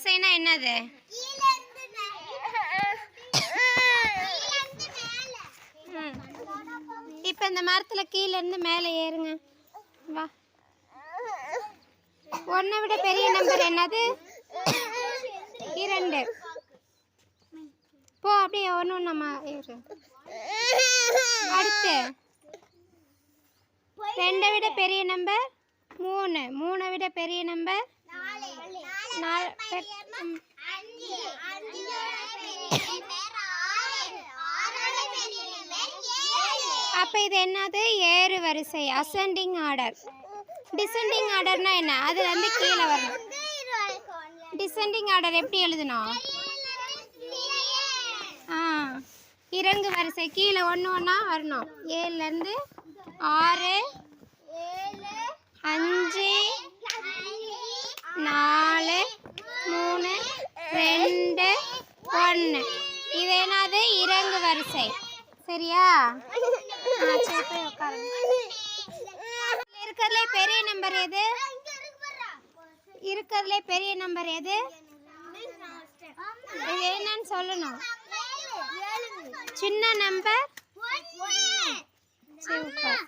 வரிசைனா என்னது? இப்போ இந்த மரத்தில் கீழே இருந்து மேலே ஏறுங்க. வா. ஒன்றை விட பெரிய நம்பர் என்னது? 2. போ அப்படியே ஒன்று நம்ம ஏறு. அடுத்து 2 விட பெரிய நம்பர் 3. 3 விட பெரிய நம்பர் 4. அப்போ இது என்னது? ஏறு வரிசை, அசெண்டிங் ஆர்டர். டிசெண்டிங் ஆர்டர்னா என்ன? அது வந்து கீழே வரணும். டிசெண்டிங் ஆர்டர் எப்படி எழுதணும்? இறங்கு வரிசை, கீழே ஒன்று ஒன்றா வரணும். 7லேருந்து 6, 5, 4, 3, 2, 1. இது என்னது? இறங்கு வரிசை. சரியா? சரி, போய் உட்காருங்க. இருக்கிறதுலே பெரிய நம்பர் எது? இருக்கிறதுலே பெரிய நம்பர் எது? இது என்னன்னு சொல்லணும். சின்ன நம்பர். சரி, உட்கார்.